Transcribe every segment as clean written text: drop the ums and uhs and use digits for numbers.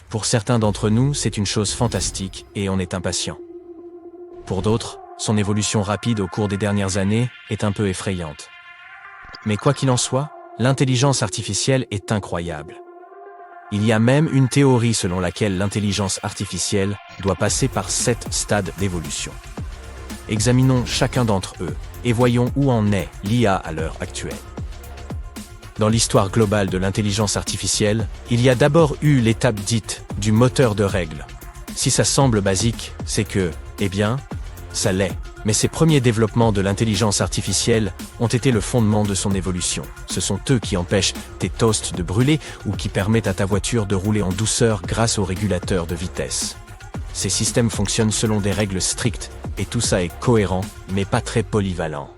Pour certains d'entre nous, c'est une chose fantastique et on est impatient. Pour d'autres, son évolution rapide au cours des dernières années est un peu effrayante. Mais quoi qu'il en soit, l'intelligence artificielle est incroyable. Il y a même une théorie selon laquelle l'intelligence artificielle doit passer par 7 stades d'évolution. Examinons chacun d'entre eux et voyons où en est l'IA à l'heure actuelle. Dans l'histoire globale de l'intelligence artificielle, il y a d'abord eu l'étape dite du moteur de règles. Si ça semble basique, c'est que, ça l'est. Mais ces premiers développements de l'intelligence artificielle ont été le fondement de son évolution. Ce sont eux qui empêchent tes toasts de brûler ou qui permettent à ta voiture de rouler en douceur grâce au régulateur de vitesse. Ces systèmes fonctionnent selon des règles strictes et tout ça est cohérent, mais pas très polyvalent.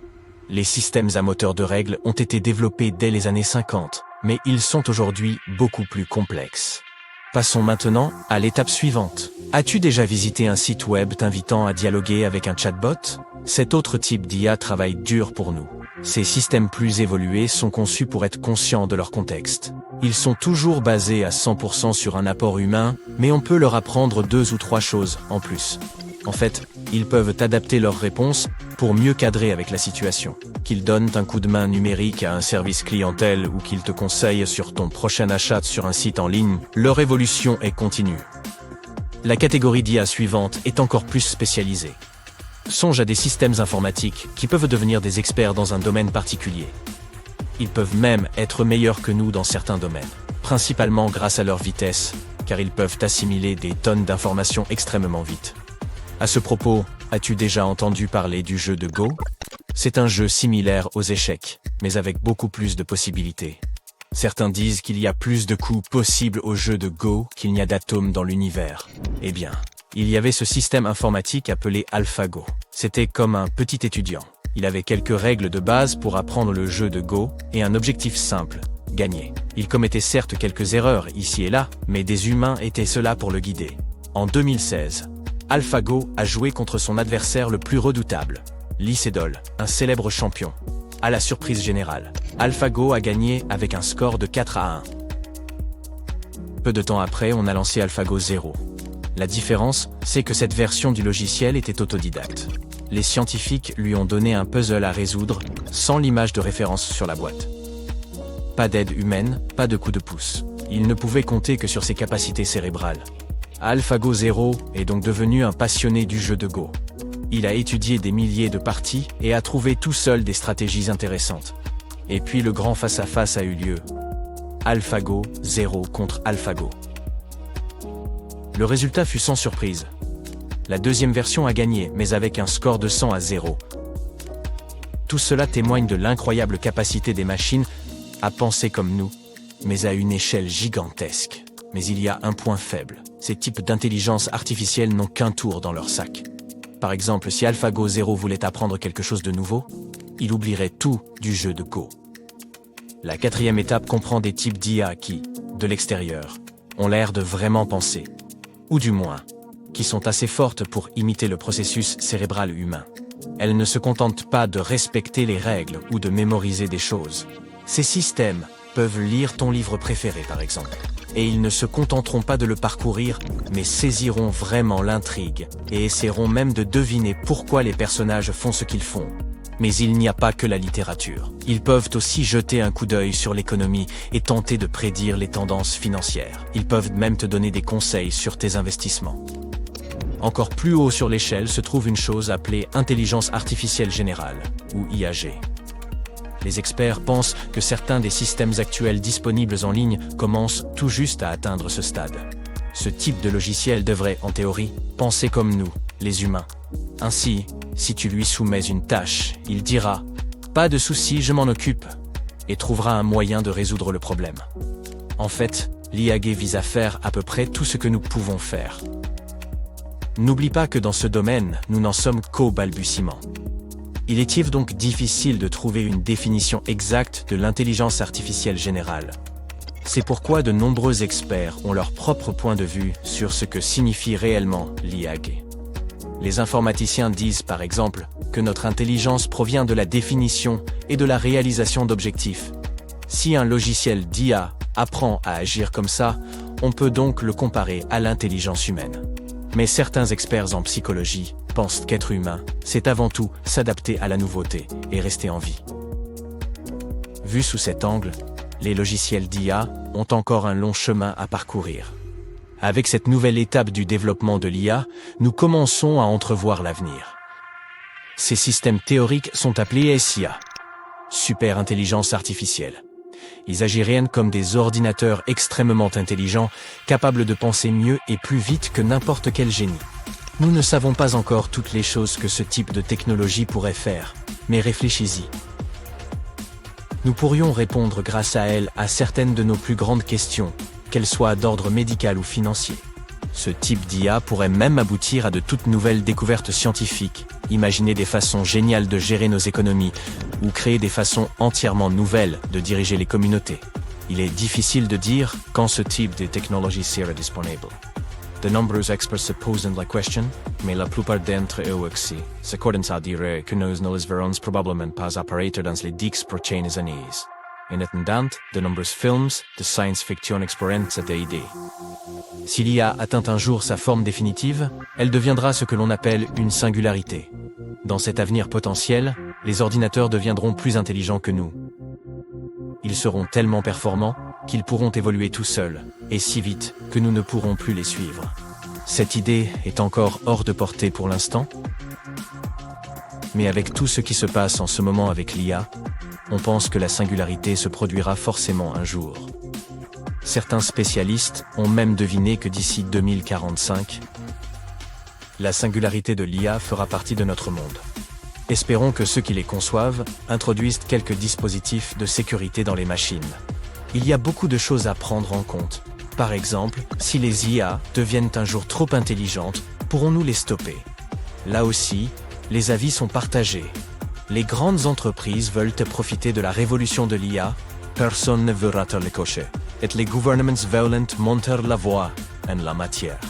Les systèmes à moteur de règles ont été développés dès les années 50, mais ils sont aujourd'hui beaucoup plus complexes. Passons maintenant à l'étape suivante. As-tu déjà visité un site web t'invitant à dialoguer avec un chatbot? Cet autre type d'IA travaille dur pour nous. Ces systèmes plus évolués sont conçus pour être conscients de leur contexte. Ils sont toujours basés à 100% sur un apport humain, mais on peut leur apprendre 2 ou 3 choses en plus. En fait, ils peuvent adapter leurs réponses pour mieux cadrer avec la situation. Qu'ils donnent un coup de main numérique à un service clientèle ou qu'ils te conseillent sur ton prochain achat sur un site en ligne, leur évolution est continue. La catégorie d'IA suivante est encore plus spécialisée. Songe à des systèmes informatiques qui peuvent devenir des experts dans un domaine particulier. Ils peuvent même être meilleurs que nous dans certains domaines, principalement grâce à leur vitesse, car ils peuvent assimiler des tonnes d'informations extrêmement vite. À ce propos, as-tu déjà entendu parler du jeu de Go? C'est un jeu similaire aux échecs, mais avec beaucoup plus de possibilités. Certains disent qu'il y a plus de coups possibles au jeu de Go qu'il n'y a d'atomes dans l'univers. Eh bien, il y avait ce système informatique appelé AlphaGo. C'était comme un petit étudiant. Il avait quelques règles de base pour apprendre le jeu de Go et un objectif simple, gagner. Il commettait certes quelques erreurs ici et là, mais des humains étaient là pour le guider. En 2016, AlphaGo a joué contre son adversaire le plus redoutable, Lee Sedol, un célèbre champion. À la surprise générale, AlphaGo a gagné avec un score de 4-1. Peu de temps après, on a lancé AlphaGo 0. La différence, c'est que cette version du logiciel était autodidacte. Les scientifiques lui ont donné un puzzle à résoudre, sans l'image de référence sur la boîte. Pas d'aide humaine, pas de coup de pouce. Il ne pouvait compter que sur ses capacités cérébrales. AlphaGo 0 est donc devenu un passionné du jeu de Go. Il a étudié des milliers de parties et a trouvé tout seul des stratégies intéressantes. Et puis le grand face-à-face a eu lieu. AlphaGo 0 contre AlphaGo. Le résultat fut sans surprise. La deuxième version a gagné, mais avec un score de 100-0. Tout cela témoigne de l'incroyable capacité des machines à penser comme nous, mais à une échelle gigantesque. Mais il y a un point faible. Ces types d'intelligence artificielle n'ont qu'un tour dans leur sac. Par exemple, si AlphaGo 0 voulait apprendre quelque chose de nouveau, il oublierait tout du jeu de Go. La 4e étape comprend des types d'IA qui, de l'extérieur, ont l'air de vraiment penser. Ou du moins, qui sont assez fortes pour imiter le processus cérébral humain. Elles ne se contentent pas de respecter les règles ou de mémoriser des choses. Ces systèmes peuvent lire ton livre préféré par exemple. Et ils ne se contenteront pas de le parcourir, mais saisiront vraiment l'intrigue, et essaieront même de deviner pourquoi les personnages font ce qu'ils font. Mais il n'y a pas que la littérature. Ils peuvent aussi jeter un coup d'œil sur l'économie et tenter de prédire les tendances financières. Ils peuvent même te donner des conseils sur tes investissements. Encore plus haut sur l'échelle se trouve une chose appelée intelligence artificielle générale, ou IAG. Les experts pensent que certains des systèmes actuels disponibles en ligne commencent tout juste à atteindre ce stade. Ce type de logiciel devrait, en théorie, penser comme nous, les humains. Ainsi, si tu lui soumets une tâche, il dira « Pas de souci, je m'en occupe » et trouvera un moyen de résoudre le problème. En fait, l'IAG vise à faire à peu près tout ce que nous pouvons faire. N'oublie pas que dans ce domaine, nous n'en sommes qu'au balbutiement. Il est donc difficile de trouver une définition exacte de l'intelligence artificielle générale. C'est pourquoi de nombreux experts ont leur propre point de vue sur ce que signifie réellement l'IAG. Les informaticiens disent par exemple que notre intelligence provient de la définition et de la réalisation d'objectifs. Si un logiciel d'IA apprend à agir comme ça, On peut donc le comparer à l'intelligence humaine. Mais certains experts en psychologie pensent qu'être humain, c'est avant tout s'adapter à la nouveauté et rester en vie. Vu sous cet angle, les logiciels d'IA ont encore un long chemin à parcourir. Avec cette nouvelle étape du développement de l'IA, nous commençons à entrevoir l'avenir. Ces systèmes théoriques sont appelés SIA, super intelligence artificielle. Ils agiraient comme des ordinateurs extrêmement intelligents, capables de penser mieux et plus vite que n'importe quel génie. Nous ne savons pas encore toutes les choses que ce type de technologie pourrait faire, mais réfléchis-y. Nous pourrions répondre grâce à elle à certaines de nos plus grandes questions, qu'elles soient d'ordre médical ou financier. Ce type d'IA pourrait même aboutir à de toutes nouvelles découvertes scientifiques, imaginer des façons géniales de gérer nos économies, ou créer des façons entièrement nouvelles de diriger les communautés. Il est difficile de dire quand ce type de technologie sera disponible. De nombreux experts se posent la question, mais la plupart d'entre eux aussi s'accordent à dire que nous ne les verrons probablement pas apparaître dans les 10 prochaines années. En attendant, de nombreux films de science-fiction explorent cette idée. Si l'IA atteint un jour sa forme définitive, elle deviendra ce que l'on appelle une singularité. Dans cet avenir potentiel, les ordinateurs deviendront plus intelligents que nous. Ils seront tellement performants qu'ils pourront évoluer tout seuls, et si vite que nous ne pourrons plus les suivre. Cette idée est encore hors de portée pour l'instant, mais avec tout ce qui se passe en ce moment avec l'IA, on pense que la singularité se produira forcément un jour. Certains spécialistes ont même deviné que d'ici 2045, la singularité de l'IA fera partie de notre monde. Espérons que ceux qui les conçoivent introduisent quelques dispositifs de sécurité dans les machines. Il y a beaucoup de choses à prendre en compte. Par exemple, si les IA deviennent un jour trop intelligentes, pourrons-nous les stopper? Là aussi, les avis sont partagés. Les grandes entreprises veulent profiter de la révolution de l'IA, personne ne veut rater le cocher, et les gouvernements veulent monter la voie en la matière.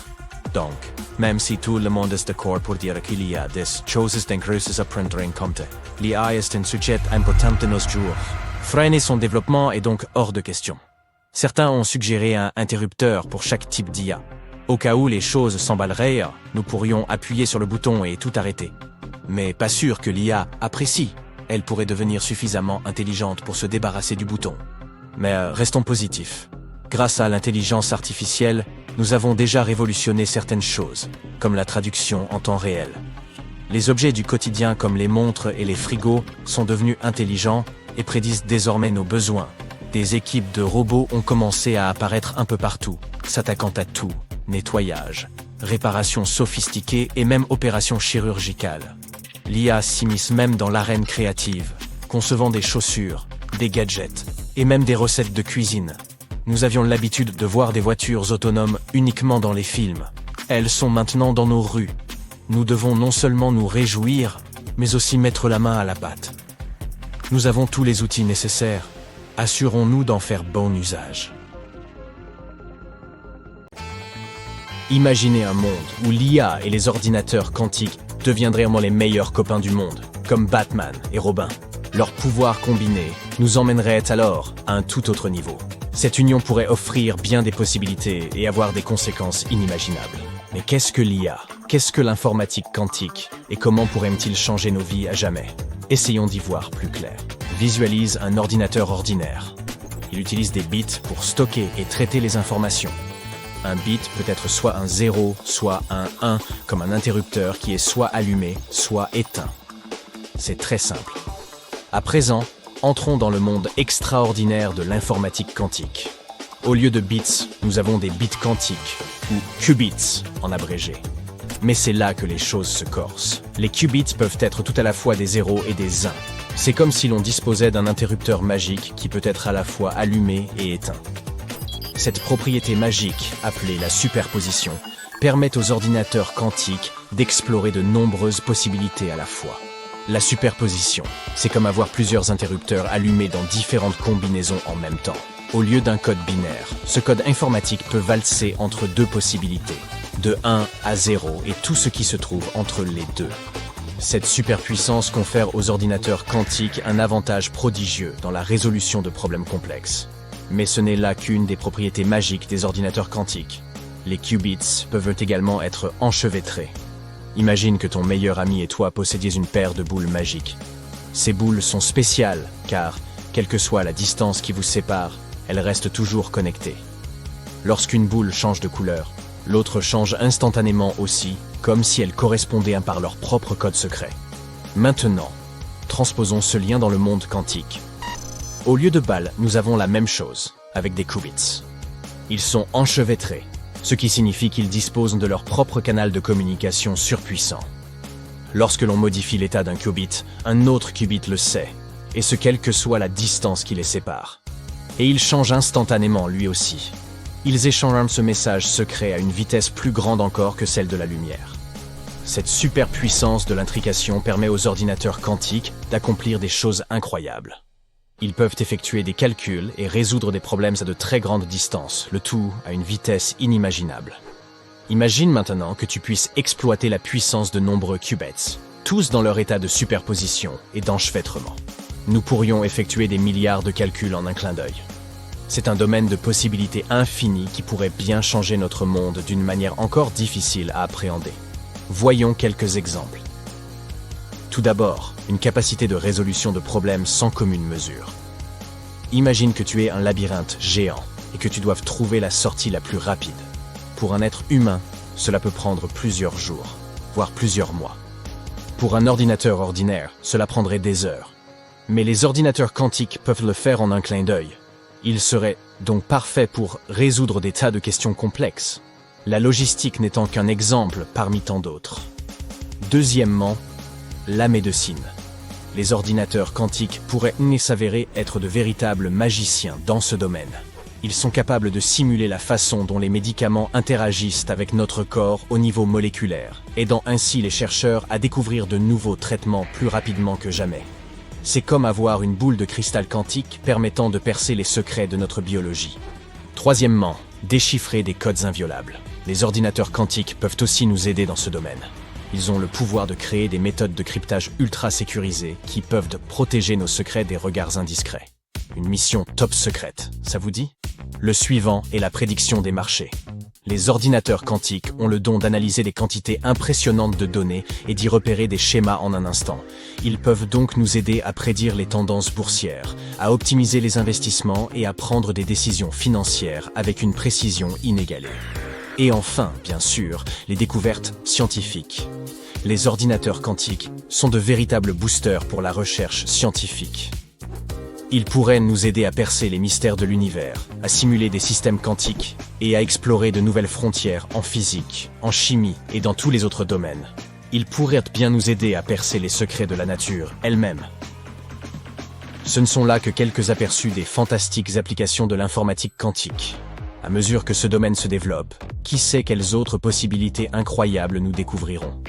Donc, même si tout le monde est d'accord pour dire qu'il y a des choses dangereuses à prendre en compte, l'IA est un sujet important de nos jours. Freiner son développement est donc hors de question. Certains ont suggéré un interrupteur pour chaque type d'IA. Au cas où les choses s'emballeraient, nous pourrions appuyer sur le bouton et tout arrêter. Mais pas sûr que l'IA apprécie. Elle pourrait devenir suffisamment intelligente pour se débarrasser du bouton. Mais restons positifs. Grâce à l'intelligence artificielle, nous avons déjà révolutionné certaines choses, comme la traduction en temps réel. Les objets du quotidien comme les montres et les frigos sont devenus intelligents et prédisent désormais nos besoins. Des équipes de robots ont commencé à apparaître un peu partout, s'attaquant à tout, nettoyage, réparation sophistiquée et même opérations chirurgicales. L'IA s'immisce même dans l'arène créative, concevant des chaussures, des gadgets et même des recettes de cuisine. Nous avions l'habitude de voir des voitures autonomes uniquement dans les films. Elles sont maintenant dans nos rues. Nous devons non seulement nous réjouir, mais aussi mettre la main à la pâte. Nous avons tous les outils nécessaires. Assurons-nous d'en faire bon usage. Imaginez un monde où l'IA et les ordinateurs quantiques deviendraient les meilleurs copains du monde, comme Batman et Robin. Leurs pouvoirs combinés nous emmèneraient alors à un tout autre niveau. Cette union pourrait offrir bien des possibilités et avoir des conséquences inimaginables. Mais qu'est-ce que l'IA? Qu'est-ce que l'informatique quantique? Et comment pourrait-il changer nos vies à jamais? Essayons d'y voir plus clair. Visualise un ordinateur ordinaire. Il utilise des bits pour stocker et traiter les informations. Un bit peut être soit un 0, soit un 1, comme un interrupteur qui est soit allumé, soit éteint. C'est très simple. À présent, entrons dans le monde extraordinaire de l'informatique quantique. Au lieu de bits, nous avons des bits quantiques, ou qubits en abrégé. Mais c'est là que les choses se corsent. Les qubits peuvent être tout à la fois des 0 et des 1. C'est comme si l'on disposait d'un interrupteur magique qui peut être à la fois allumé et éteint. Cette propriété magique, appelée la superposition, permet aux ordinateurs quantiques d'explorer de nombreuses possibilités à la fois. La superposition, c'est comme avoir plusieurs interrupteurs allumés dans différentes combinaisons en même temps. Au lieu d'un code binaire, ce code informatique peut valser entre deux possibilités, de 1 à 0 et tout ce qui se trouve entre les deux. Cette superpuissance confère aux ordinateurs quantiques un avantage prodigieux dans la résolution de problèmes complexes. Mais ce n'est là qu'une des propriétés magiques des ordinateurs quantiques. Les qubits peuvent également être enchevêtrés. Imagine que ton meilleur ami et toi possédiez une paire de boules magiques. Ces boules sont spéciales car, quelle que soit la distance qui vous sépare, elles restent toujours connectées. Lorsqu'une boule change de couleur, l'autre change instantanément aussi, comme si elles correspondaient par leur propre code secret. Maintenant, transposons ce lien dans le monde quantique. Au lieu de balles, nous avons la même chose, avec des qubits. Ils sont enchevêtrés, ce qui signifie qu'ils disposent de leur propre canal de communication surpuissant. Lorsque l'on modifie l'état d'un qubit, un autre qubit le sait, et ce quelle que soit la distance qui les sépare. Et il change instantanément lui aussi. Ils échangent ce message secret à une vitesse plus grande encore que celle de la lumière. Cette superpuissance de l'intrication permet aux ordinateurs quantiques d'accomplir des choses incroyables. Ils peuvent effectuer des calculs et résoudre des problèmes à de très grandes distances, le tout à une vitesse inimaginable. Imagine maintenant que tu puisses exploiter la puissance de nombreux qubits, tous dans leur état de superposition et d'enchevêtrement. Nous pourrions effectuer des milliards de calculs en un clin d'œil. C'est un domaine de possibilités infinies qui pourrait bien changer notre monde d'une manière encore difficile à appréhender. Voyons quelques exemples. Tout d'abord, une capacité de résolution de problèmes sans commune mesure. Imagine que tu es un labyrinthe géant et que tu doives trouver la sortie la plus rapide. Pour un être humain, cela peut prendre plusieurs jours, voire plusieurs mois. Pour un ordinateur ordinaire, cela prendrait des heures. Mais les ordinateurs quantiques peuvent le faire en un clin d'œil. Ils seraient donc parfaits pour résoudre des tas de questions complexes, la logistique n'étant qu'un exemple parmi tant d'autres. Deuxièmement, la médecine. Les ordinateurs quantiques pourraient s'avérer être de véritables magiciens dans ce domaine. Ils sont capables de simuler la façon dont les médicaments interagissent avec notre corps au niveau moléculaire, aidant ainsi les chercheurs à découvrir de nouveaux traitements plus rapidement que jamais. C'est comme avoir une boule de cristal quantique permettant de percer les secrets de notre biologie. Troisièmement, déchiffrer des codes inviolables. Les ordinateurs quantiques peuvent aussi nous aider dans ce domaine. Ils ont le pouvoir de créer des méthodes de cryptage ultra sécurisées qui peuvent protéger nos secrets des regards indiscrets. Une mission top secrète, ça vous dit? Le suivant est la prédiction des marchés. Les ordinateurs quantiques ont le don d'analyser des quantités impressionnantes de données et d'y repérer des schémas en un instant. Ils peuvent donc nous aider à prédire les tendances boursières, à optimiser les investissements et à prendre des décisions financières avec une précision inégalée. Et enfin, bien sûr, les découvertes scientifiques. Les ordinateurs quantiques sont de véritables boosters pour la recherche scientifique. Ils pourraient nous aider à percer les mystères de l'univers, à simuler des systèmes quantiques et à explorer de nouvelles frontières en physique, en chimie et dans tous les autres domaines. Ils pourraient bien nous aider à percer les secrets de la nature elle-même. Ce ne sont là que quelques aperçus des fantastiques applications de l'informatique quantique. À mesure que ce domaine se développe, qui sait quelles autres possibilités incroyables nous découvrirons.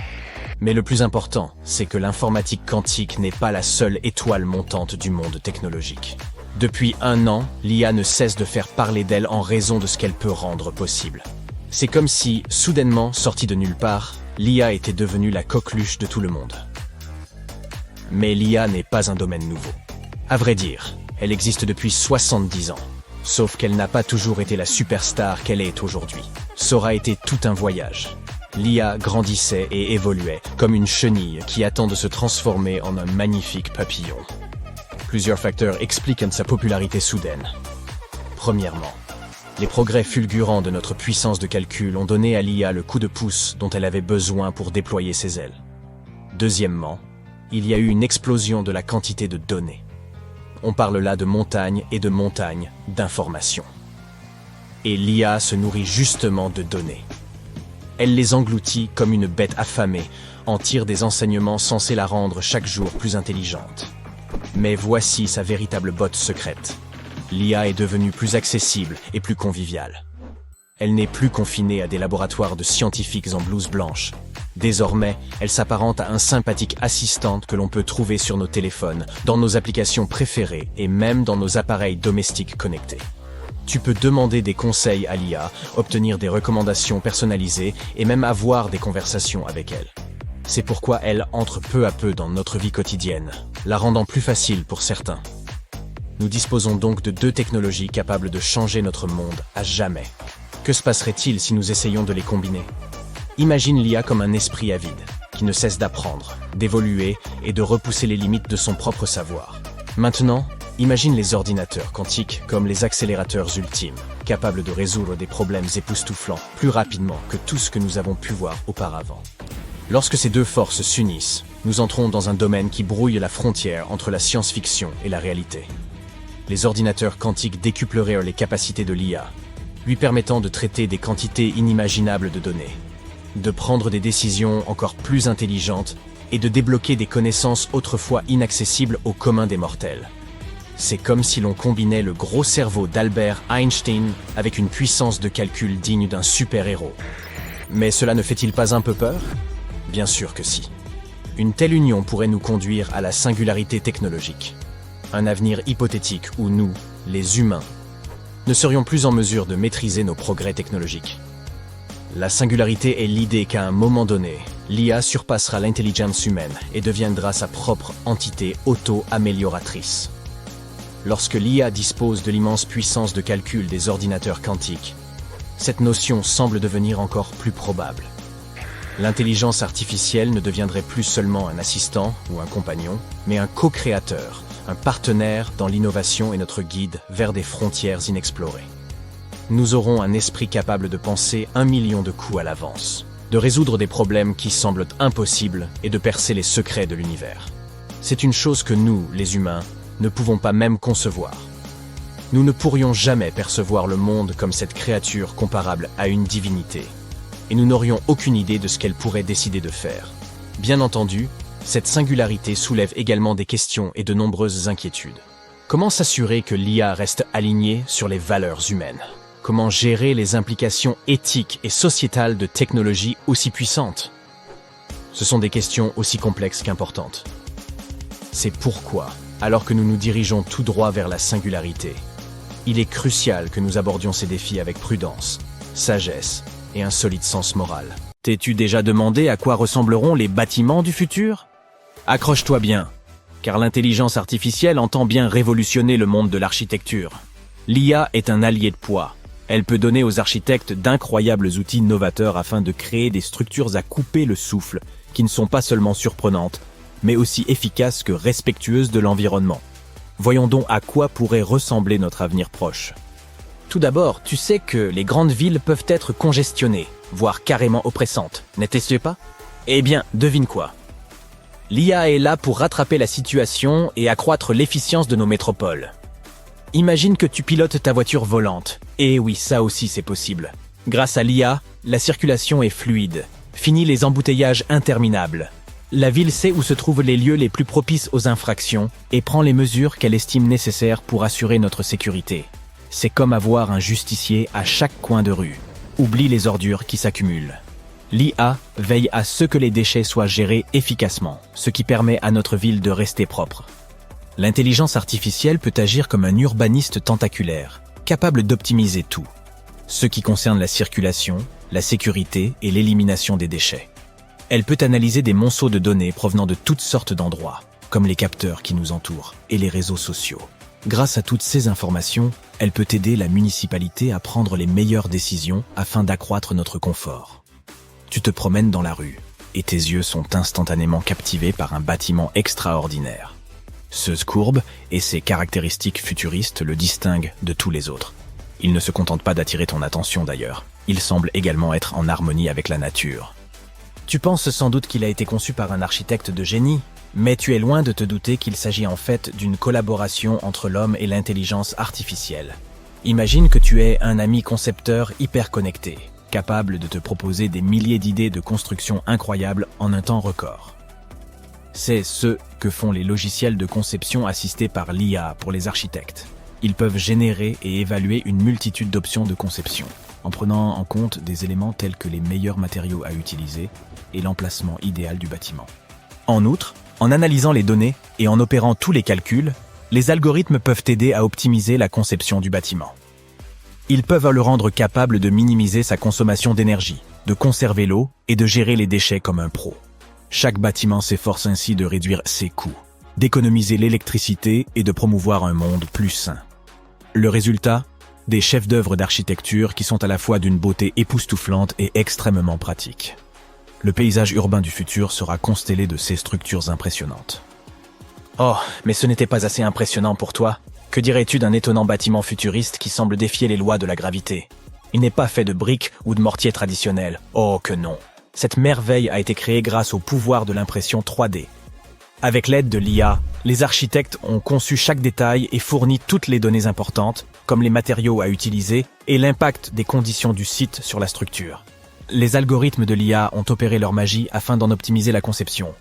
Mais le plus important, c'est que l'informatique quantique n'est pas la seule étoile montante du monde technologique. Depuis 1 an, l'IA ne cesse de faire parler d'elle en raison de ce qu'elle peut rendre possible. C'est comme si, soudainement, sortie de nulle part, l'IA était devenue la coqueluche de tout le monde. Mais l'IA n'est pas un domaine nouveau. À vrai dire, elle existe depuis 70 ans. Sauf qu'elle n'a pas toujours été la superstar qu'elle est aujourd'hui. Ça aura été tout un voyage. L'IA grandissait et évoluait, comme une chenille qui attend de se transformer en un magnifique papillon. Plusieurs facteurs expliquent sa popularité soudaine. Premièrement, les progrès fulgurants de notre puissance de calcul ont donné à l'IA le coup de pouce dont elle avait besoin pour déployer ses ailes. Deuxièmement, il y a eu une explosion de la quantité de données. On parle là de montagnes et de montagnes d'informations. Et l'IA se nourrit justement de données. Elle les engloutit comme une bête affamée, en tire des enseignements censés la rendre chaque jour plus intelligente. Mais voici sa véritable botte secrète. L'IA est devenue plus accessible et plus conviviale. Elle n'est plus confinée à des laboratoires de scientifiques en blouse blanche. Désormais, elle s'apparente à un sympathique assistant que l'on peut trouver sur nos téléphones, dans nos applications préférées et même dans nos appareils domestiques connectés. Tu peux demander des conseils à l'IA, obtenir des recommandations personnalisées et même avoir des conversations avec elle. C'est pourquoi elle entre peu à peu dans notre vie quotidienne, la rendant plus facile pour certains. Nous disposons donc de deux technologies capables de changer notre monde à jamais. Que se passerait-il si nous essayons de les combiner? Imagine l'IA comme un esprit avide, qui ne cesse d'apprendre, d'évoluer et de repousser les limites de son propre savoir. Maintenant, imagine les ordinateurs quantiques comme les accélérateurs ultimes, capables de résoudre des problèmes époustouflants plus rapidement que tout ce que nous avons pu voir auparavant. Lorsque ces deux forces s'unissent, nous entrons dans un domaine qui brouille la frontière entre la science-fiction et la réalité. Les ordinateurs quantiques décupleraient les capacités de l'IA, lui permettant de traiter des quantités inimaginables de données, de prendre des décisions encore plus intelligentes et de débloquer des connaissances autrefois inaccessibles au commun des mortels. C'est comme si l'on combinait le gros cerveau d'Albert Einstein avec une puissance de calcul digne d'un super-héros. Mais cela ne fait-il pas un peu peur? Bien sûr que si. Une telle union pourrait nous conduire à la singularité technologique. Un avenir hypothétique où nous, les humains, ne serions plus en mesure de maîtriser nos progrès technologiques. La singularité est l'idée qu'à un moment donné, l'IA surpassera l'intelligence humaine et deviendra sa propre entité auto-amélioratrice. Lorsque l'IA dispose de l'immense puissance de calcul des ordinateurs quantiques, cette notion semble devenir encore plus probable. L'intelligence artificielle ne deviendrait plus seulement un assistant ou un compagnon, mais un co-créateur, un partenaire dans l'innovation et notre guide vers des frontières inexplorées. Nous aurons un esprit capable de penser 1 million de coups à l'avance, de résoudre des problèmes qui semblent impossibles et de percer les secrets de l'univers. C'est une chose que nous, les humains, ne pouvons pas même concevoir. Nous ne pourrions jamais percevoir le monde comme cette créature comparable à une divinité, et nous n'aurions aucune idée de ce qu'elle pourrait décider de faire. Bien entendu, cette singularité soulève également des questions et de nombreuses inquiétudes. Comment s'assurer que l'IA reste alignée sur les valeurs humaines? Comment gérer les implications éthiques et sociétales de technologies aussi puissantes? Ce sont des questions aussi complexes qu'importantes. C'est pourquoi, alors que nous nous dirigeons tout droit vers la singularité, il est crucial que nous abordions ces défis avec prudence, sagesse et un solide sens moral. T'es-tu déjà demandé à quoi ressembleront les bâtiments du futur? Accroche-toi bien, car l'intelligence artificielle entend bien révolutionner le monde de l'architecture. L'IA est un allié de poids. Elle peut donner aux architectes d'incroyables outils novateurs afin de créer des structures à couper le souffle, qui ne sont pas seulement surprenantes, mais aussi efficaces que respectueuses de l'environnement. Voyons donc à quoi pourrait ressembler notre avenir proche. Tout d'abord, tu sais que les grandes villes peuvent être congestionnées, voire carrément oppressantes, n'était-ce pas? Eh bien, devine quoi? L'IA est là pour rattraper la situation et accroître l'efficience de nos métropoles. Imagine que tu pilotes ta voiture volante. Et oui, ça aussi c'est possible. Grâce à l'IA, la circulation est fluide. Fini les embouteillages interminables. La ville sait où se trouvent les lieux les plus propices aux infractions et prend les mesures qu'elle estime nécessaires pour assurer notre sécurité. C'est comme avoir un justicier à chaque coin de rue. Oublie les ordures qui s'accumulent. L'IA veille à ce que les déchets soient gérés efficacement, ce qui permet à notre ville de rester propre. L'intelligence artificielle peut agir comme un urbaniste tentaculaire, capable d'optimiser tout, ce qui concerne la circulation, la sécurité et l'élimination des déchets. Elle peut analyser des monceaux de données provenant de toutes sortes d'endroits, comme les capteurs qui nous entourent et les réseaux sociaux. Grâce à toutes ces informations, elle peut aider la municipalité à prendre les meilleures décisions afin d'accroître notre confort. Tu te promènes dans la rue, et tes yeux sont instantanément captivés par un bâtiment extraordinaire. Ce courbe et ses caractéristiques futuristes le distinguent de tous les autres. Il ne se contente pas d'attirer ton attention d'ailleurs, il semble également être en harmonie avec la nature. Tu penses sans doute qu'il a été conçu par un architecte de génie, mais tu es loin de te douter qu'il s'agit en fait d'une collaboration entre l'homme et l'intelligence artificielle. Imagine que tu es un ami concepteur hyper connecté, capable de te proposer des milliers d'idées de construction incroyables en un temps record. C'est ce que font les logiciels de conception assistés par l'IA pour les architectes. Ils peuvent générer et évaluer une multitude d'options de conception, en prenant en compte des éléments tels que les meilleurs matériaux à utiliser et l'emplacement idéal du bâtiment. En outre, en analysant les données et en opérant tous les calculs, les algorithmes peuvent aider à optimiser la conception du bâtiment. Ils peuvent le rendre capable de minimiser sa consommation d'énergie, de conserver l'eau et de gérer les déchets comme un pro. Chaque bâtiment s'efforce ainsi de réduire ses coûts, d'économiser l'électricité et de promouvoir un monde plus sain. Le résultat? Des chefs-d'œuvre d'architecture qui sont à la fois d'une beauté époustouflante et extrêmement pratiques. Le paysage urbain du futur sera constellé de ces structures impressionnantes. Oh, mais ce n'était pas assez impressionnant pour toi? Que dirais-tu d'un étonnant bâtiment futuriste qui semble défier les lois de la gravité? Il n'est pas fait de briques ou de mortier traditionnels. Oh que non! Cette merveille a été créée grâce au pouvoir de l'impression 3D. Avec l'aide de l'IA, les architectes ont conçu chaque détail et fourni toutes les données importantes, comme les matériaux à utiliser et l'impact des conditions du site sur la structure. Les algorithmes de l'IA ont opéré leur magie afin d'en optimiser la conception,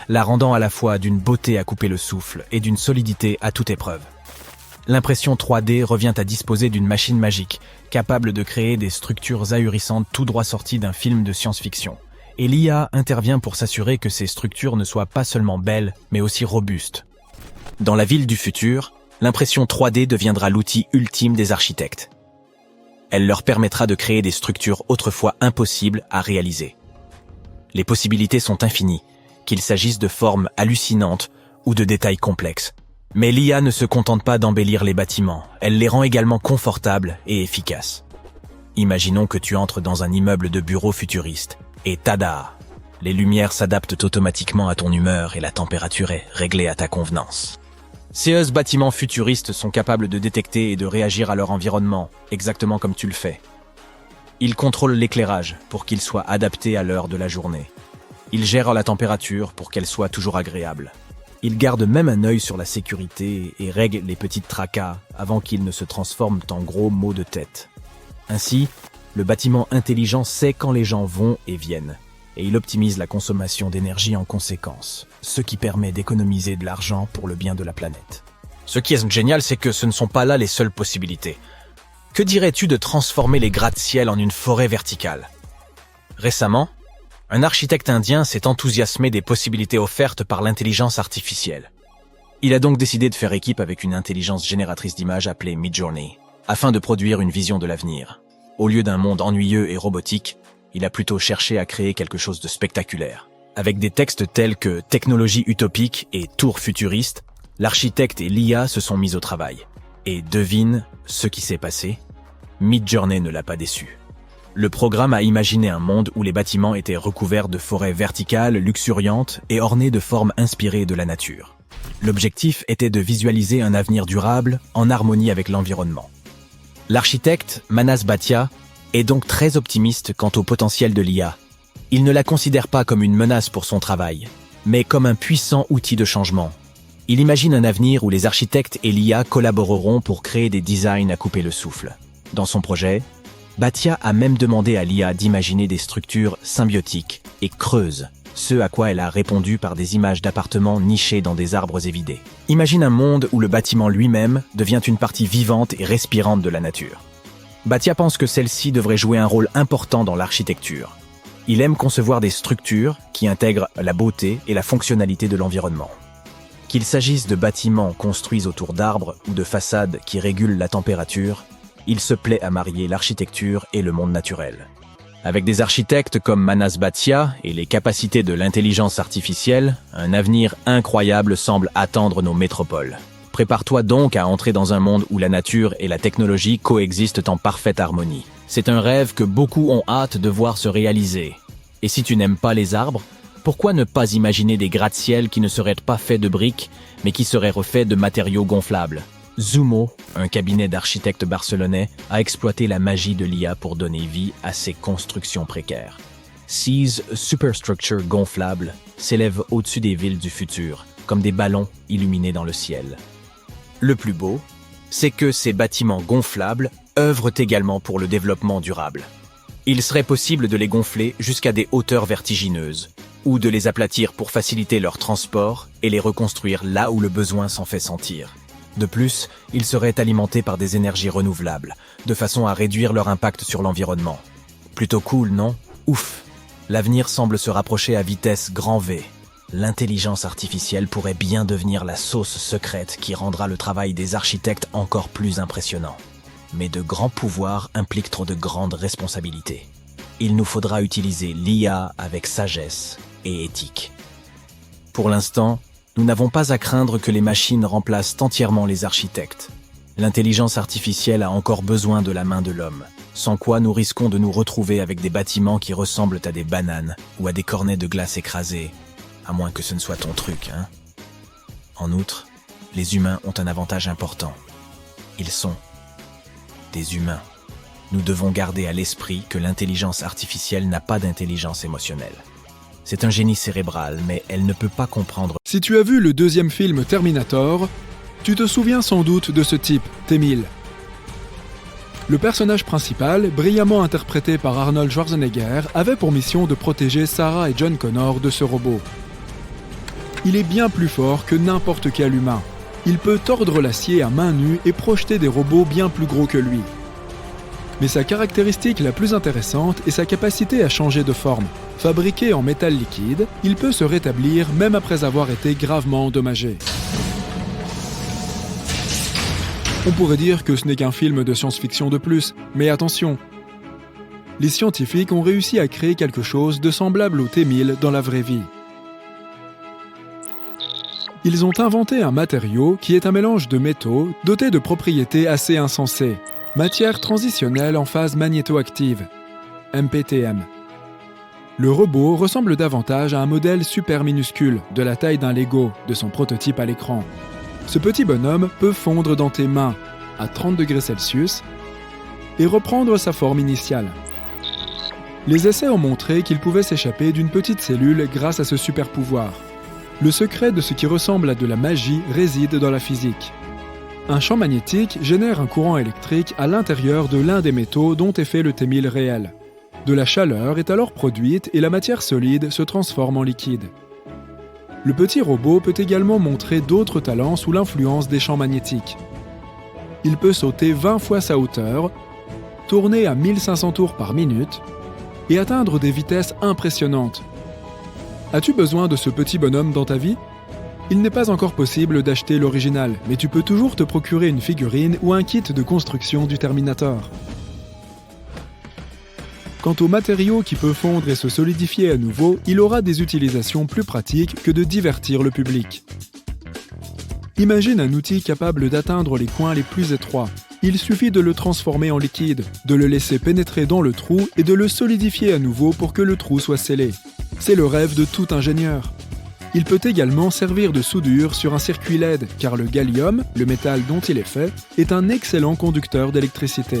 la rendant à la fois d'une beauté à couper le souffle et d'une solidité à toute épreuve. L'impression 3D revient à disposer d'une machine magique, capable de créer des structures ahurissantes tout droit sorties d'un film de science-fiction. Et l'IA intervient pour s'assurer que ces structures ne soient pas seulement belles, mais aussi robustes. Dans la ville du futur, l'impression 3D deviendra l'outil ultime des architectes. Elle leur permettra de créer des structures autrefois impossibles à réaliser. Les possibilités sont infinies, qu'il s'agisse de formes hallucinantes ou de détails complexes. Mais l'IA ne se contente pas d'embellir les bâtiments, elle les rend également confortables et efficaces. Imaginons que tu entres dans un immeuble de bureaux futuriste, et tada! Les lumières s'adaptent automatiquement à ton humeur et la température est réglée à ta convenance. Ces bâtiments futuristes sont capables de détecter et de réagir à leur environnement, exactement comme tu le fais. Ils contrôlent l'éclairage pour qu'il soit adapté à l'heure de la journée. Ils gèrent la température pour qu'elle soit toujours agréable. Ils gardent même un œil sur la sécurité et règlent les petites tracas avant qu'ils ne se transforment en gros maux de tête. Ainsi, le bâtiment intelligent sait quand les gens vont et viennent, et il optimise la consommation d'énergie en conséquence, ce qui permet d'économiser de l'argent pour le bien de la planète. Ce qui est génial, c'est que ce ne sont pas là les seules possibilités. Que dirais-tu de transformer les gratte-ciel en une forêt verticale? Récemment, un architecte indien s'est enthousiasmé des possibilités offertes par l'intelligence artificielle. Il a donc décidé de faire équipe avec une intelligence génératrice d'images appelée Midjourney, afin de produire une vision de l'avenir. Au lieu d'un monde ennuyeux et robotique, il a plutôt cherché à créer quelque chose de spectaculaire. Avec des textes tels que « technologie utopique » et « tour futuriste », l'architecte et l'IA se sont mis au travail. Et devine ce qui s'est passé? Midjourney ne l'a pas déçu. Le programme a imaginé un monde où les bâtiments étaient recouverts de forêts verticales, luxuriantes et ornées de formes inspirées de la nature. L'objectif était de visualiser un avenir durable en harmonie avec l'environnement. L'architecte, Manas Bhatia, est donc très optimiste quant au potentiel de l'IA. Il ne la considère pas comme une menace pour son travail, mais comme un puissant outil de changement. Il imagine un avenir où les architectes et l'IA collaboreront pour créer des designs à couper le souffle. Dans son projet, Bhatia a même demandé à l'IA d'imaginer des structures symbiotiques et creuses, ce à quoi elle a répondu par des images d'appartements nichés dans des arbres évidés. Imagine un monde où le bâtiment lui-même devient une partie vivante et respirante de la nature. Bhatia pense que celle-ci devrait jouer un rôle important dans l'architecture. Il aime concevoir des structures qui intègrent la beauté et la fonctionnalité de l'environnement. Qu'il s'agisse de bâtiments construits autour d'arbres ou de façades qui régulent la température, il se plaît à marier l'architecture et le monde naturel. Avec des architectes comme Manas Bhatia et les capacités de l'intelligence artificielle, un avenir incroyable semble attendre nos métropoles. Prépare-toi donc à entrer dans un monde où la nature et la technologie coexistent en parfaite harmonie. C'est un rêve que beaucoup ont hâte de voir se réaliser. Et si tu n'aimes pas les arbres, pourquoi ne pas imaginer des gratte-ciel qui ne seraient pas faits de briques, mais qui seraient refaits de matériaux gonflables? Zumo, un cabinet d'architectes barcelonais, a exploité la magie de l'IA pour donner vie à ces constructions précaires. Ces superstructures gonflables s'élèvent au-dessus des villes du futur, comme des ballons illuminés dans le ciel. Le plus beau, c'est que ces bâtiments gonflables œuvrent également pour le développement durable. Il serait possible de les gonfler jusqu'à des hauteurs vertigineuses, ou de les aplatir pour faciliter leur transport et les reconstruire là où le besoin s'en fait sentir. De plus, ils seraient alimentés par des énergies renouvelables, de façon à réduire leur impact sur l'environnement. Plutôt cool, non? Ouf! L'avenir semble se rapprocher à vitesse grand V. L'intelligence artificielle pourrait bien devenir la sauce secrète qui rendra le travail des architectes encore plus impressionnant. Mais de grands pouvoirs impliquent trop de grandes responsabilités. Il nous faudra utiliser l'IA avec sagesse et éthique. Pour l'instant, Nous n'avons pas à craindre que les machines remplacent entièrement les architectes. L'intelligence artificielle a encore besoin de la main de l'homme, sans quoi nous risquons de nous retrouver avec des bâtiments qui ressemblent à des bananes ou à des cornets de glace écrasés, à moins que ce ne soit ton truc, hein. En outre, les humains ont un avantage important. Ils sont des humains. Nous devons garder à l'esprit que l'intelligence artificielle n'a pas d'intelligence émotionnelle. C'est un génie cérébral, mais elle ne peut pas comprendre. Si tu as vu le deuxième film Terminator, tu te souviens sans doute de ce type, T-1000. Le personnage principal, brillamment interprété par Arnold Schwarzenegger, avait pour mission de protéger Sarah et John Connor de ce robot. Il est bien plus fort que n'importe quel humain. Il peut tordre l'acier à main nue et projeter des robots bien plus gros que lui. Mais sa caractéristique la plus intéressante est sa capacité à changer de forme. Fabriqué en métal liquide, il peut se rétablir même après avoir été gravement endommagé. On pourrait dire que ce n'est qu'un film de science-fiction de plus, mais attention. Les scientifiques ont réussi à créer quelque chose de semblable au T-1000 dans la vraie vie. Ils ont inventé un matériau qui est un mélange de métaux doté de propriétés assez insensées. Matière transitionnelle en phase magnétoactive, MPTM. Le robot ressemble davantage à un modèle super minuscule, de la taille d'un Lego, de son prototype à l'écran. Ce petit bonhomme peut fondre dans tes mains, à 30 degrés Celsius, et reprendre sa forme initiale. Les essais ont montré qu'il pouvait s'échapper d'une petite cellule grâce à ce super pouvoir. Le secret de ce qui ressemble à de la magie réside dans la physique. Un champ magnétique génère un courant électrique à l'intérieur de l'un des métaux dont est fait le T-1000 réel. De la chaleur est alors produite et la matière solide se transforme en liquide. Le petit robot peut également montrer d'autres talents sous l'influence des champs magnétiques. Il peut sauter 20 fois sa hauteur, tourner à 1500 tours par minute et atteindre des vitesses impressionnantes. As-tu besoin de ce petit bonhomme dans ta vie ? Il n'est pas encore possible d'acheter l'original, mais tu peux toujours te procurer une figurine ou un kit de construction du Terminator. Quant au matériau qui peut fondre et se solidifier à nouveau, il aura des utilisations plus pratiques que de divertir le public. Imagine un outil capable d'atteindre les coins les plus étroits. Il suffit de le transformer en liquide, de le laisser pénétrer dans le trou et de le solidifier à nouveau pour que le trou soit scellé. C'est le rêve de tout ingénieur. Il peut également servir de soudure sur un circuit LED, car le gallium, le métal dont il est fait, est un excellent conducteur d'électricité.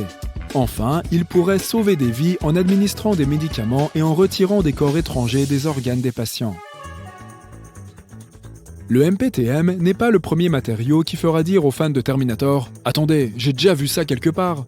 Enfin, il pourrait sauver des vies en administrant des médicaments et en retirant des corps étrangers des organes des patients. Le MPTM n'est pas le premier matériau qui fera dire aux fans de Terminator « Attendez, j'ai déjà vu ça quelque part !»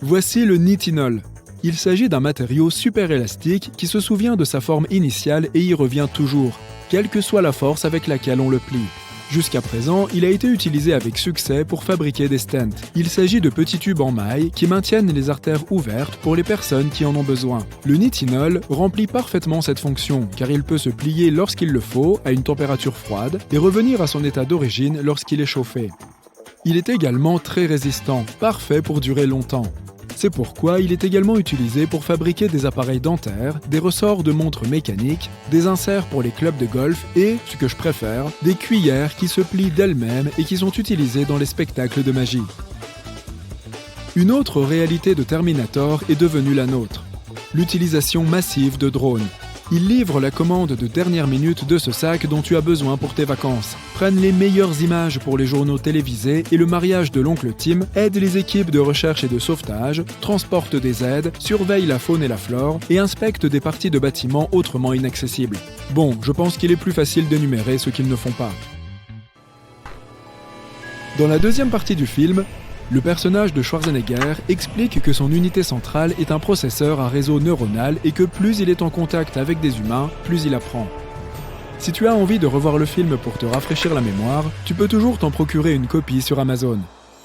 Voici le nitinol. Il s'agit d'un matériau super élastique qui se souvient de sa forme initiale et y revient toujours, quelle que soit la force avec laquelle on le plie. Jusqu'à présent, il a été utilisé avec succès pour fabriquer des stents. Il s'agit de petits tubes en maille qui maintiennent les artères ouvertes pour les personnes qui en ont besoin. Le nitinol remplit parfaitement cette fonction, car il peut se plier lorsqu'il le faut, à une température froide, et revenir à son état d'origine lorsqu'il est chauffé. Il est également très résistant, parfait pour durer longtemps. C'est pourquoi il est également utilisé pour fabriquer des appareils dentaires, des ressorts de montres mécaniques, des inserts pour les clubs de golf et, ce que je préfère, des cuillères qui se plient d'elles-mêmes et qui sont utilisées dans les spectacles de magie. Une autre réalité de Terminator est devenue la nôtre, l'utilisation massive de drones. Ils livrent la commande de dernière minute de ce sac dont tu as besoin pour tes vacances, prennent les meilleures images pour les journaux télévisés et le mariage de l'oncle Tim, aident les équipes de recherche et de sauvetage, transportent des aides, surveillent la faune et la flore et inspectent des parties de bâtiments autrement inaccessibles. Bon, je pense qu'il est plus facile d'énumérer ce qu'ils ne font pas. Dans la deuxième partie du film, le personnage de Schwarzenegger explique que son unité centrale est un processeur à réseau neuronal et que plus il est en contact avec des humains, plus il apprend. Si tu as envie de revoir le film pour te rafraîchir la mémoire, tu peux toujours t'en procurer une copie sur Amazon.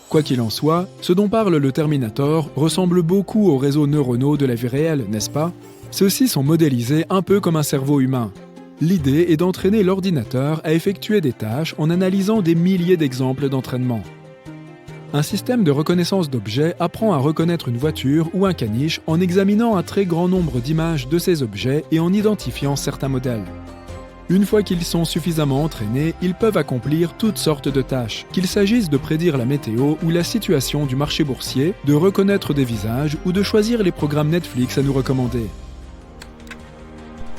Quoi qu'il en soit, ce dont parle le Terminator ressemble beaucoup aux réseaux neuronaux de la vie réelle, n'est-ce pas ? Ceux-ci sont modélisés un peu comme un cerveau humain. L'idée est d'entraîner l'ordinateur à effectuer des tâches en analysant des milliers d'exemples d'entraînement. Un système de reconnaissance d'objets apprend à reconnaître une voiture ou un caniche en examinant un très grand nombre d'images de ces objets et en identifiant certains modèles. Une fois qu'ils sont suffisamment entraînés, ils peuvent accomplir toutes sortes de tâches, qu'il s'agisse de prédire la météo ou la situation du marché boursier, de reconnaître des visages ou de choisir les programmes Netflix à nous recommander.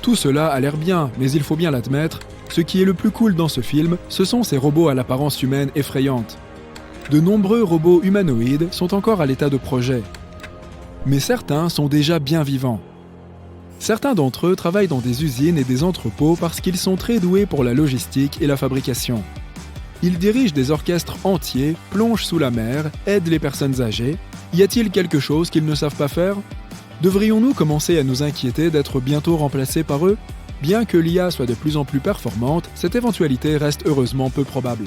Tout cela a l'air bien, mais il faut bien l'admettre, ce qui est le plus cool dans ce film, ce sont ces robots à l'apparence humaine effrayante. De nombreux robots humanoïdes sont encore à l'état de projet. Mais certains sont déjà bien vivants. Certains d'entre eux travaillent dans des usines et des entrepôts parce qu'ils sont très doués pour la logistique et la fabrication. Ils dirigent des orchestres entiers, plongent sous la mer, aident les personnes âgées. Y a-t-il quelque chose qu'ils ne savent pas faire ? Devrions-nous commencer à nous inquiéter d'être bientôt remplacés par eux ? Bien que l'IA soit de plus en plus performante, cette éventualité reste heureusement peu probable.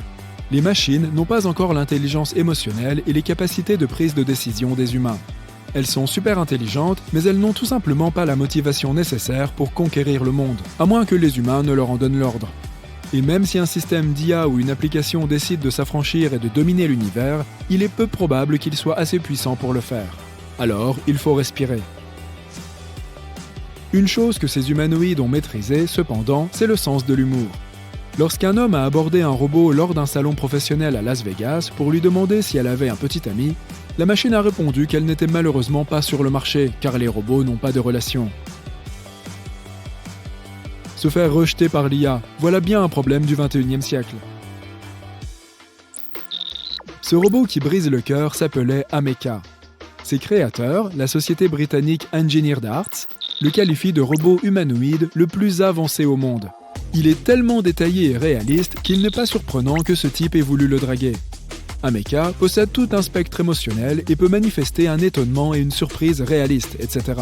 Les machines n'ont pas encore l'intelligence émotionnelle et les capacités de prise de décision des humains. Elles sont super intelligentes, mais elles n'ont tout simplement pas la motivation nécessaire pour conquérir le monde, à moins que les humains ne leur en donnent l'ordre. Et même si un système d'IA ou une application décide de s'affranchir et de dominer l'univers, il est peu probable qu'il soit assez puissant pour le faire. Alors, il faut respirer. Une chose que ces humanoïdes ont maîtrisée, cependant, c'est le sens de l'humour. Lorsqu'un homme a abordé un robot lors d'un salon professionnel à Las Vegas pour lui demander si elle avait un petit ami, la machine a répondu qu'elle n'était malheureusement pas sur le marché, car les robots n'ont pas de relation. Se faire rejeter par l'IA, voilà bien un problème du XXIe siècle. Ce robot qui brise le cœur s'appelait Ameca. Ses créateurs, la société britannique Engineered Arts, le qualifient de robot humanoïde le plus avancé au monde. Il est tellement détaillé et réaliste qu'il n'est pas surprenant que ce type ait voulu le draguer. Ameca possède tout un spectre émotionnel et peut manifester un étonnement et une surprise réalistes, etc.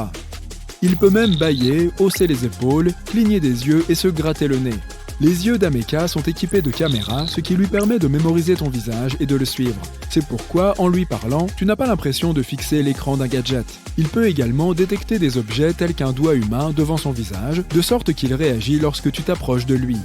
Il peut même bâiller, hausser les épaules, cligner des yeux et se gratter le nez. Les yeux d'Ameca sont équipés de caméras, ce qui lui permet de mémoriser ton visage et de le suivre. C'est pourquoi, en lui parlant, tu n'as pas l'impression de fixer l'écran d'un gadget. Il peut également détecter des objets tels qu'un doigt humain devant son visage, de sorte qu'il réagit lorsque tu t'approches de lui.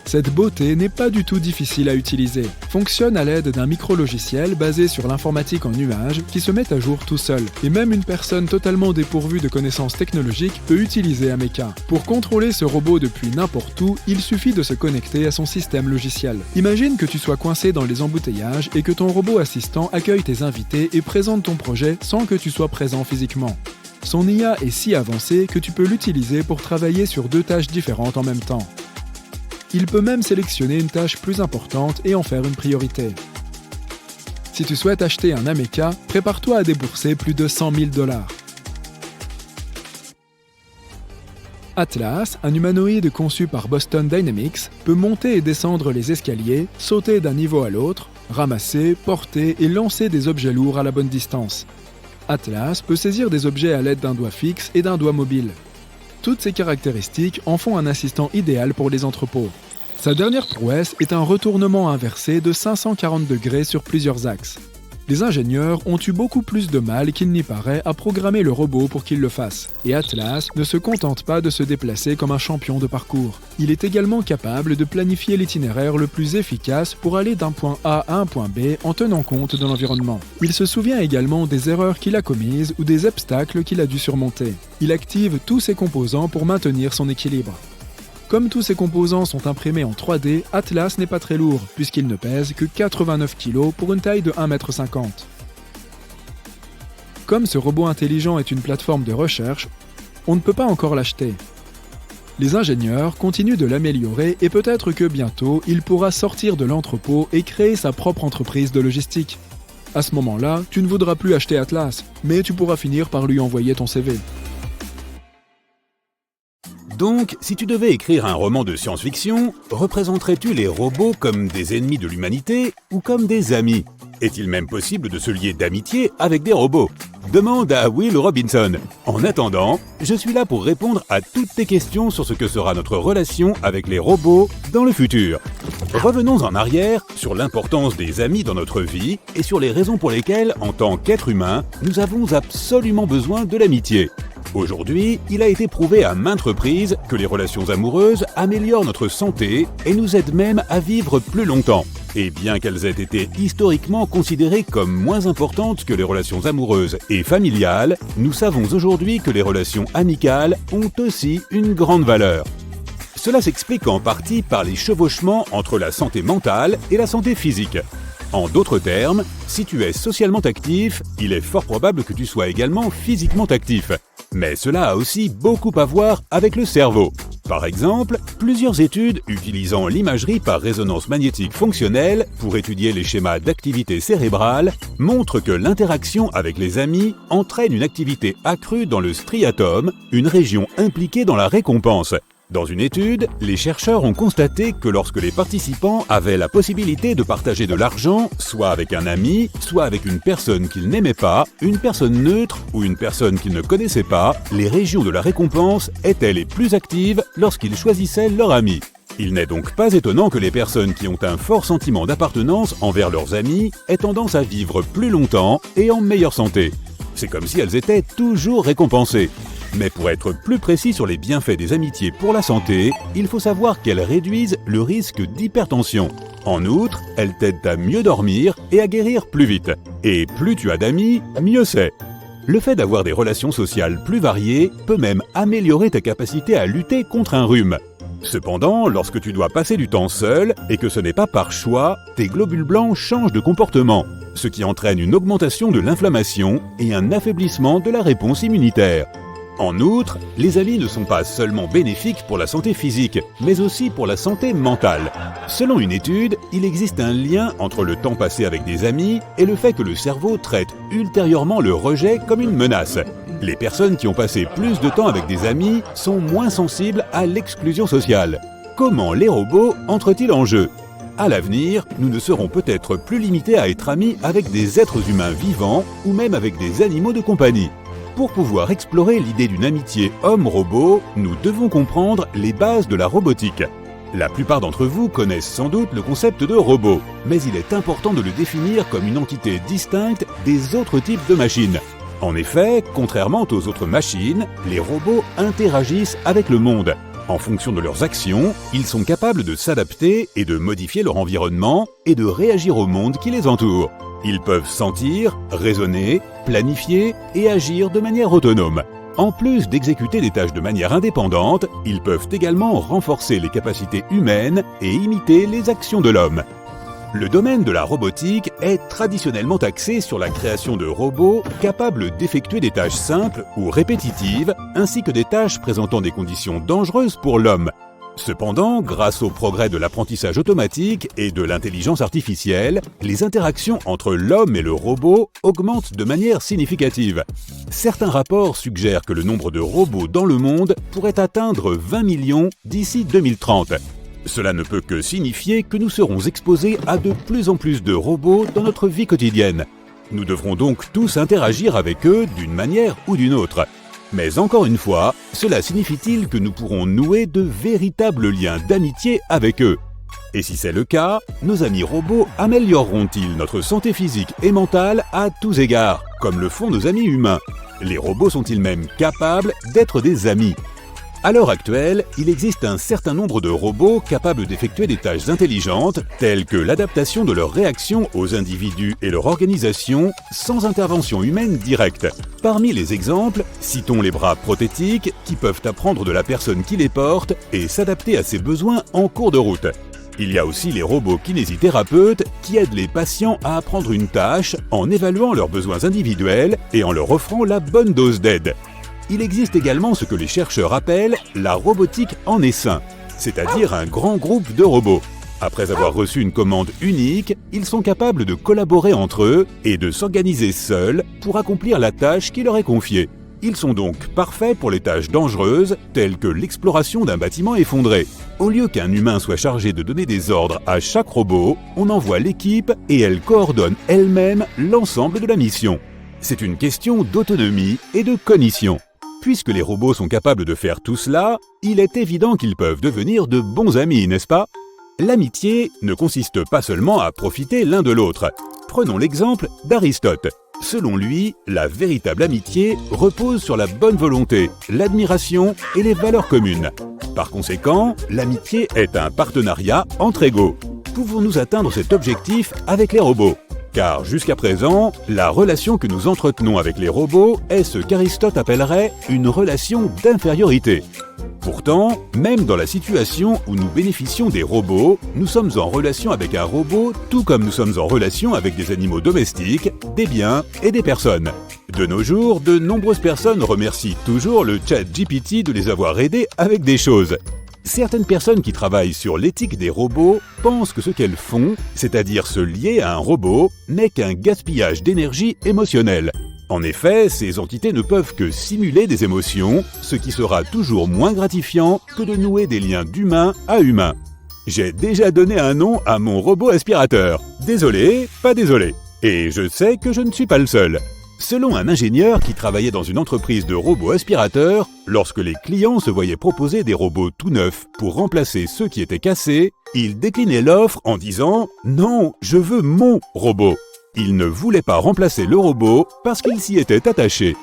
Cette beauté n'est pas du tout difficile à utiliser. Fonctionne à l'aide d'un micro-logiciel basé sur l'informatique en nuage qui se met à jour tout seul. Et même une personne totalement dépourvue de connaissances technologiques peut utiliser Ameca. Pour contrôler ce robot depuis n'importe où, il suffit de se connecter à son système logiciel. Imagine que tu sois coincé dans les embouteillages et que ton robot assistant accueille tes invités et présente ton projet sans que tu sois présent physiquement. Son IA est si avancée que tu peux l'utiliser pour travailler sur 2 tâches différentes en même temps. Il peut même sélectionner une tâche plus importante et en faire une priorité. Si tu souhaites acheter un Ameca, prépare-toi à débourser plus de 100 000 $. Atlas, un humanoïde conçu par Boston Dynamics, peut monter et descendre les escaliers, sauter d'un niveau à l'autre, ramasser, porter et lancer des objets lourds à la bonne distance. Atlas peut saisir des objets à l'aide d'un doigt fixe et d'un doigt mobile. Toutes ces caractéristiques en font un assistant idéal pour les entrepôts. Sa dernière prouesse est un retournement inversé de 540 degrés sur plusieurs axes. Les ingénieurs ont eu beaucoup plus de mal qu'il n'y paraît à programmer le robot pour qu'il le fasse. Et Atlas ne se contente pas de se déplacer comme un champion de parcours. Il est également capable de planifier l'itinéraire le plus efficace pour aller d'un point A à un point B en tenant compte de l'environnement. Il se souvient également des erreurs qu'il a commises ou des obstacles qu'il a dû surmonter. Il active tous ses composants pour maintenir son équilibre. Comme tous ces composants sont imprimés en 3D, Atlas n'est pas très lourd, puisqu'il ne pèse que 89 kg pour une taille de 1,50 m. Comme ce robot intelligent est une plateforme de recherche, on ne peut pas encore l'acheter. Les ingénieurs continuent de l'améliorer et peut-être que bientôt, il pourra sortir de l'entrepôt et créer sa propre entreprise de logistique. À ce moment-là, tu ne voudras plus acheter Atlas, mais tu pourras finir par lui envoyer ton CV. Donc, si tu devais écrire un roman de science-fiction, représenterais-tu les robots comme des ennemis de l'humanité ou comme des amis ? Est-il même possible de se lier d'amitié avec des robots ? Demande à Will Robinson. En attendant, je suis là pour répondre à toutes tes questions sur ce que sera notre relation avec les robots dans le futur. Revenons en arrière sur l'importance des amis dans notre vie et sur les raisons pour lesquelles, en tant qu'être humain, nous avons absolument besoin de l'amitié. Aujourd'hui, il a été prouvé à maintes reprises que les relations amoureuses améliorent notre santé et nous aident même à vivre plus longtemps. Et bien qu'elles aient été historiquement considérées comme moins importantes que les relations amoureuses et familiales, nous savons aujourd'hui que les relations amicales ont aussi une grande valeur. Cela s'explique en partie par les chevauchements entre la santé mentale et la santé physique. En d'autres termes, si tu es socialement actif, il est fort probable que tu sois également physiquement actif. Mais cela a aussi beaucoup à voir avec le cerveau. Par exemple, plusieurs études utilisant l'imagerie par résonance magnétique fonctionnelle pour étudier les schémas d'activité cérébrale montrent que l'interaction avec les amis entraîne une activité accrue dans le striatum, une région impliquée dans la récompense. Dans une étude, les chercheurs ont constaté que lorsque les participants avaient la possibilité de partager de l'argent, soit avec un ami, soit avec une personne qu'ils n'aimaient pas, une personne neutre ou une personne qu'ils ne connaissaient pas, les régions de la récompense étaient les plus actives lorsqu'ils choisissaient leur ami. Il n'est donc pas étonnant que les personnes qui ont un fort sentiment d'appartenance envers leurs amis aient tendance à vivre plus longtemps et en meilleure santé. C'est comme si elles étaient toujours récompensées. Mais pour être plus précis sur les bienfaits des amitiés pour la santé, il faut savoir qu'elles réduisent le risque d'hypertension. En outre, elles t'aident à mieux dormir et à guérir plus vite. Et plus tu as d'amis, mieux c'est. Le fait d'avoir des relations sociales plus variées peut même améliorer ta capacité à lutter contre un rhume. Cependant, lorsque tu dois passer du temps seul et que ce n'est pas par choix, tes globules blancs changent de comportement, ce qui entraîne une augmentation de l'inflammation et un affaiblissement de la réponse immunitaire. En outre, les amis ne sont pas seulement bénéfiques pour la santé physique, mais aussi pour la santé mentale. Selon une étude, il existe un lien entre le temps passé avec des amis et le fait que le cerveau traite ultérieurement le rejet comme une menace. Les personnes qui ont passé plus de temps avec des amis sont moins sensibles à l'exclusion sociale. Comment les robots entrent-ils en jeu ? À l'avenir, nous ne serons peut-être plus limités à être amis avec des êtres humains vivants ou même avec des animaux de compagnie. Pour pouvoir explorer l'idée d'une amitié homme-robot, nous devons comprendre les bases de la robotique. La plupart d'entre vous connaissent sans doute le concept de robot, mais il est important de le définir comme une entité distincte des autres types de machines. En effet, contrairement aux autres machines, les robots interagissent avec le monde. En fonction de leurs actions, ils sont capables de s'adapter et de modifier leur environnement et de réagir au monde qui les entoure. Ils peuvent sentir, raisonner, planifier et agir de manière autonome. En plus d'exécuter des tâches de manière indépendante, ils peuvent également renforcer les capacités humaines et imiter les actions de l'homme. Le domaine de la robotique est traditionnellement axé sur la création de robots capables d'effectuer des tâches simples ou répétitives, ainsi que des tâches présentant des conditions dangereuses pour l'homme. Cependant, grâce au progrès de l'apprentissage automatique et de l'intelligence artificielle, les interactions entre l'homme et le robot augmentent de manière significative. Certains rapports suggèrent que le nombre de robots dans le monde pourrait atteindre 20 millions d'ici 2030. Cela ne peut que signifier que nous serons exposés à de plus en plus de robots dans notre vie quotidienne. Nous devrons donc tous interagir avec eux d'une manière ou d'une autre. Mais encore une fois, cela signifie-t-il que nous pourrons nouer de véritables liens d'amitié avec eux ? Et si c'est le cas, nos amis robots amélioreront-ils notre santé physique et mentale à tous égards, comme le font nos amis humains ? Les robots sont-ils même capables d'être des amis ? À l'heure actuelle, il existe un certain nombre de robots capables d'effectuer des tâches intelligentes, telles que l'adaptation de leurs réactions aux individus et leur organisation sans intervention humaine directe. Parmi les exemples, citons les bras prothétiques qui peuvent apprendre de la personne qui les porte et s'adapter à ses besoins en cours de route. Il y a aussi les robots kinésithérapeutes qui aident les patients à apprendre une tâche en évaluant leurs besoins individuels et en leur offrant la bonne dose d'aide. Il existe également ce que les chercheurs appellent la robotique en essaim, c'est-à-dire un grand groupe de robots. Après avoir reçu une commande unique, ils sont capables de collaborer entre eux et de s'organiser seuls pour accomplir la tâche qui leur est confiée. Ils sont donc parfaits pour les tâches dangereuses, telles que l'exploration d'un bâtiment effondré. Au lieu qu'un humain soit chargé de donner des ordres à chaque robot, on envoie l'équipe et elle coordonne elle-même l'ensemble de la mission. C'est une question d'autonomie et de cognition. Puisque les robots sont capables de faire tout cela, il est évident qu'ils peuvent devenir de bons amis, n'est-ce pas ? L'amitié ne consiste pas seulement à profiter l'un de l'autre. Prenons l'exemple d'Aristote. Selon lui, la véritable amitié repose sur la bonne volonté, l'admiration et les valeurs communes. Par conséquent, l'amitié est un partenariat entre égaux. Pouvons-nous atteindre cet objectif avec les robots ? Car jusqu'à présent, la relation que nous entretenons avec les robots est ce qu'Aristote appellerait une relation d'infériorité. Pourtant, même dans la situation où nous bénéficions des robots, nous sommes en relation avec un robot tout comme nous sommes en relation avec des animaux domestiques, des biens et des personnes. De nos jours, de nombreuses personnes remercient toujours le ChatGPT de les avoir aidés avec des choses. Certaines personnes qui travaillent sur l'éthique des robots pensent que ce qu'elles font, c'est-à-dire se lier à un robot, n'est qu'un gaspillage d'énergie émotionnelle. En effet, ces entités ne peuvent que simuler des émotions, ce qui sera toujours moins gratifiant que de nouer des liens d'humain à humain. J'ai déjà donné un nom à mon robot aspirateur. Désolé, pas désolé. Et je sais que je ne suis pas le seul. Selon un ingénieur qui travaillait dans une entreprise de robots aspirateurs, lorsque les clients se voyaient proposer des robots tout neufs pour remplacer ceux qui étaient cassés, il déclinait l'offre en disant « Non, je veux mon robot ». Il ne voulait pas remplacer le robot parce qu'il s'y était attaché.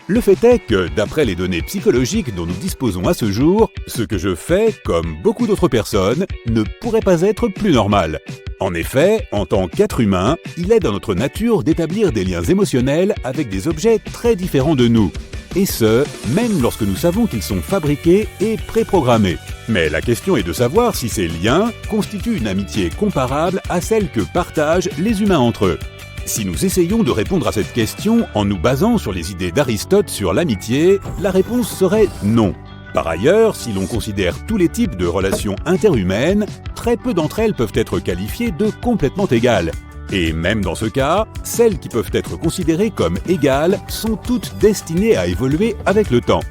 Le fait est que, d'après les données psychologiques dont nous disposons à ce jour, ce que je fais, comme beaucoup d'autres personnes, ne pourrait pas être plus normal. En effet, en tant qu'être humain, il est dans notre nature d'établir des liens émotionnels avec des objets très différents de nous. Et ce, même lorsque nous savons qu'ils sont fabriqués et préprogrammés. Mais la question est de savoir si ces liens constituent une amitié comparable à celle que partagent les humains entre eux. Si nous essayons de répondre à cette question en nous basant sur les idées d'Aristote sur l'amitié, la réponse serait non. Par ailleurs, si l'on considère tous les types de relations interhumaines, très peu d'entre elles peuvent être qualifiées de complètement égales. Et même dans ce cas, celles qui peuvent être considérées comme égales sont toutes destinées à évoluer avec le temps.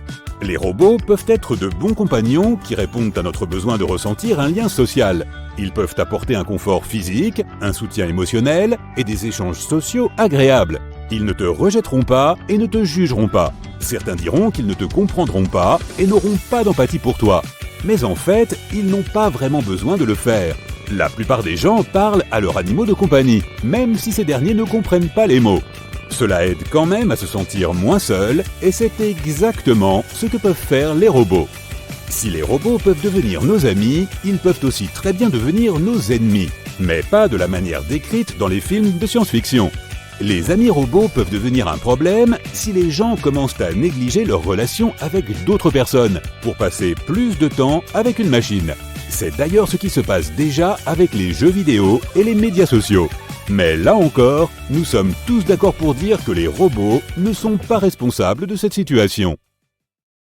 Les robots peuvent être de bons compagnons qui répondent à notre besoin de ressentir un lien social. Ils peuvent apporter un confort physique, un soutien émotionnel et des échanges sociaux agréables. Ils ne te rejetteront pas et ne te jugeront pas. Certains diront qu'ils ne te comprendront pas et n'auront pas d'empathie pour toi. Mais en fait, ils n'ont pas vraiment besoin de le faire. La plupart des gens parlent à leurs animaux de compagnie, même si ces derniers ne comprennent pas les mots. Cela aide quand même à se sentir moins seul, et c'est exactement ce que peuvent faire les robots. Si les robots peuvent devenir nos amis, ils peuvent aussi très bien devenir nos ennemis, mais pas de la manière décrite dans les films de science-fiction. Les amis robots peuvent devenir un problème si les gens commencent à négliger leurs relations avec d'autres personnes, pour passer plus de temps avec une machine. C'est d'ailleurs ce qui se passe déjà avec les jeux vidéo et les médias sociaux. Mais là encore, nous sommes tous d'accord pour dire que les robots ne sont pas responsables de cette situation.